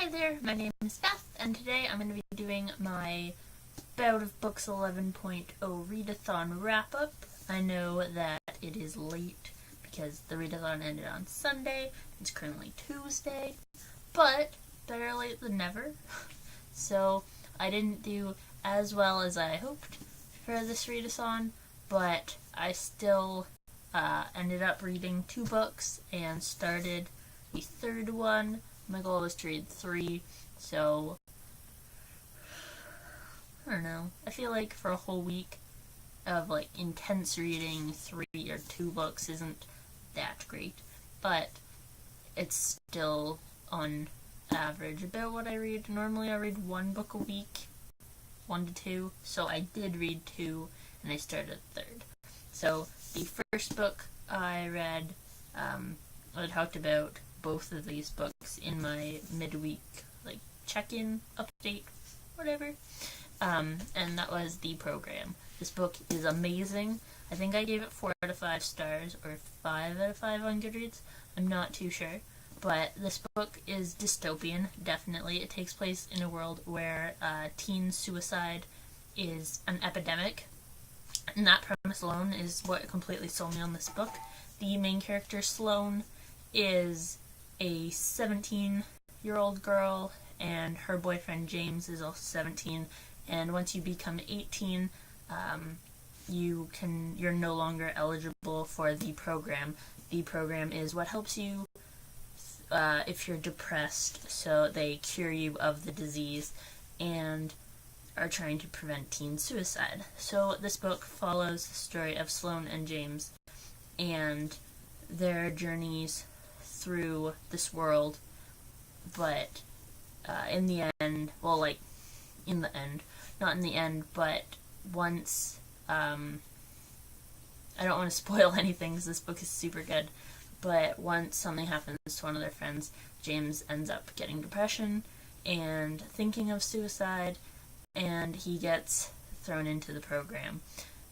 Hi there, my name is Beth, and today I'm going to be doing my Boutofbooks 11.0 readathon wrap-up. I know that it is late because the readathon ended on Sunday. It's currently Tuesday, but better late than never. So I didn't do as well as I hoped for this readathon, but I still ended up reading 2 books and started the third one. My goal was to read 3, so I don't know. I feel like for a whole week of like intense reading, 3 or 2 books isn't that great, but it's still on average about what I read. Normally I read 1 book a week, 1 to 2, so I did read 2 and I started a third. So the first book I read, I talked about both of these books in my midweek like check-in update, whatever, and that was The Program. This book is amazing. I think I gave it 4 out of 5 stars or 5 out of 5 on Goodreads. I'm not too sure, but this book is dystopian, definitely. It takes place in a world where teen suicide is an epidemic, and that premise alone is what completely sold me on this book. The main character, Sloane, is a 17-year-old girl, and her boyfriend James is also 17, and once you become 18, you're no longer eligible for the program. The program is what helps you if you're depressed, so they cure you of the disease and are trying to prevent teen suicide. So this book follows the story of Sloane and James and their journeys through this world, but in the end, well, like, in the end, not in the end, but once, I don't want to spoil anything because this book is super good, but once something happens to one of their friends, James ends up getting depression and thinking of suicide, and he gets thrown into the program.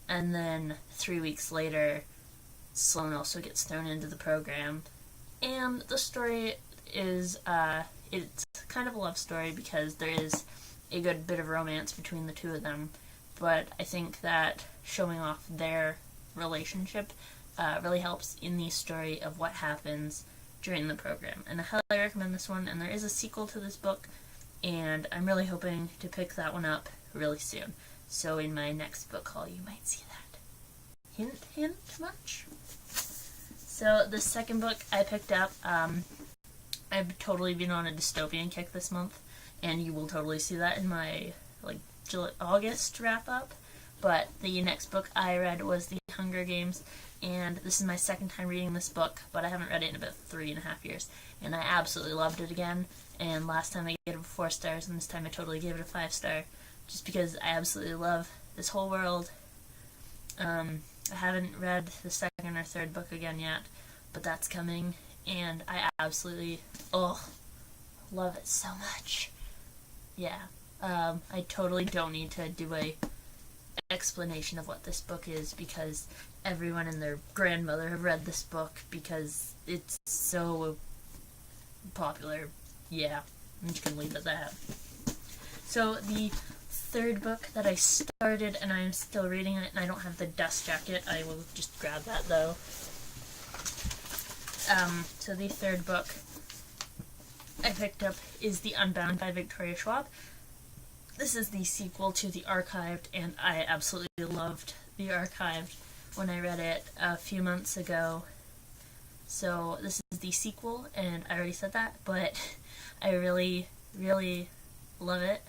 And then 3 weeks later, Sloane also gets thrown into the program. And the story is, it's kind of a love story because there is a good bit of romance between the two of them, but I think that showing off their relationship really helps in the story of what happens during the program. And I highly recommend this one, and there is a sequel to this book, and I'm really hoping to pick that one up really soon. So in my next book haul, you might see that. Hint, hint much? So the second book I picked up, I've totally been on a dystopian kick this month, and you will totally see that in my like August wrap-up. But the next book I read was The Hunger Games, and this is my second time reading this book, but I haven't read it in about 3.5 years, and I absolutely loved it again. And last time I gave it 4 stars, and this time I totally gave it a 5-star, just because I absolutely love this whole world. I haven't read the second or third book again yet, but that's coming, and I absolutely, love it so much. Yeah, I totally don't need to do a explanation of what this book is, because everyone and their grandmother have read this book because it's so popular. Yeah, I'm just gonna leave it at that. So the third book that I started, and I'm still reading it, and I don't have the dust jacket. I will just grab that though. So the third book I picked up is The Unbound by Victoria Schwab. This is the sequel to The Archived, and I absolutely loved The Archived when I read it a few months ago. So this is the sequel, and I already said that, but I really, really love it,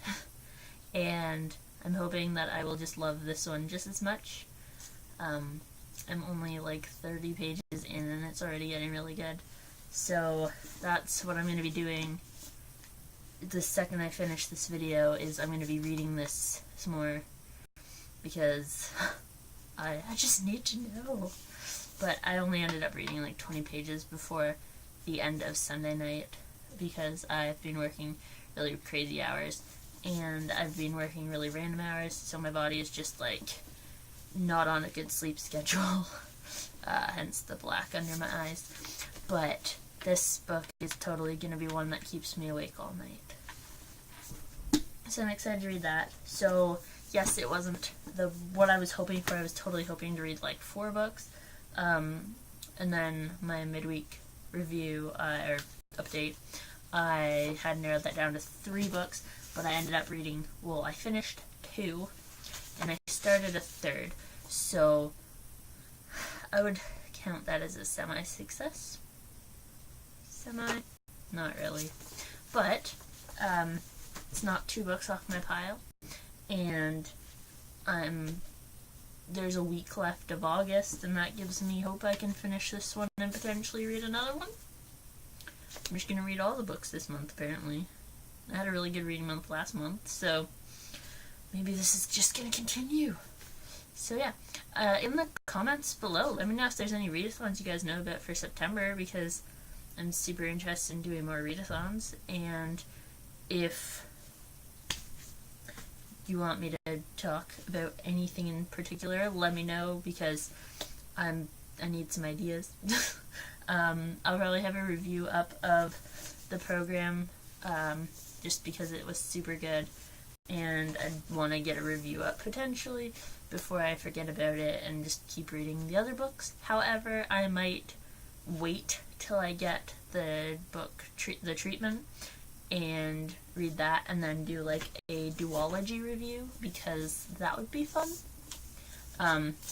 and I'm hoping that I will just love this one just as much. I'm only like 30 pages in, and it's already getting really good. So that's what I'm going to be doing. The second I finish this video is I'm going to be reading this some more, because I just need to know. But I only ended up reading like 20 pages before the end of Sunday night, because I've been working really crazy hours, and I've been working really random hours, so my body is just like not on a good sleep schedule, hence the black under my eyes. But this book is totally going to be one that keeps me awake all night. So I'm excited to read that. So yes, it wasn't what I was hoping for. I was totally hoping to read like 4 books. And then my midweek review or update, I had narrowed that down to 3 books, but I ended up reading, well, I finished 2, and I started a 3rd. So I would count that as a semi-success. Not really. But it's not 2 books off my pile, and there's a week left of August, and that gives me hope I can finish this one and potentially read another one. I'm just going to read all the books this month, apparently. I had a really good reading month last month, so maybe this is just going to continue. So yeah, in the comments below, let me know if there's any readathons you guys know about for September, because I'm super interested in doing more readathons, and if you want me to talk about anything in particular, let me know, because I need some ideas. I'll probably have a review up of the program, just because it was super good, and I want to get a review up potentially before I forget about it and just keep reading the other books. However, I might wait till I get the book, the treatment, and read that, and then do like a duology review, because that would be fun.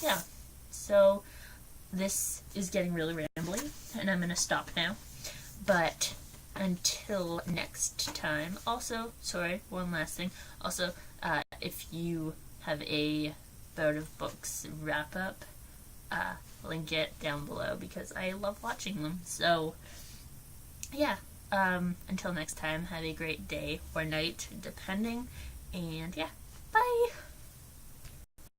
Yeah, so this is getting really rambly, and I'm gonna stop now, but until next time. Also, sorry, one last thing, also, if you have a Bout of Books wrap up, link it down below, because I love watching them. So yeah, until next time, have a great day or night, depending, and yeah, bye!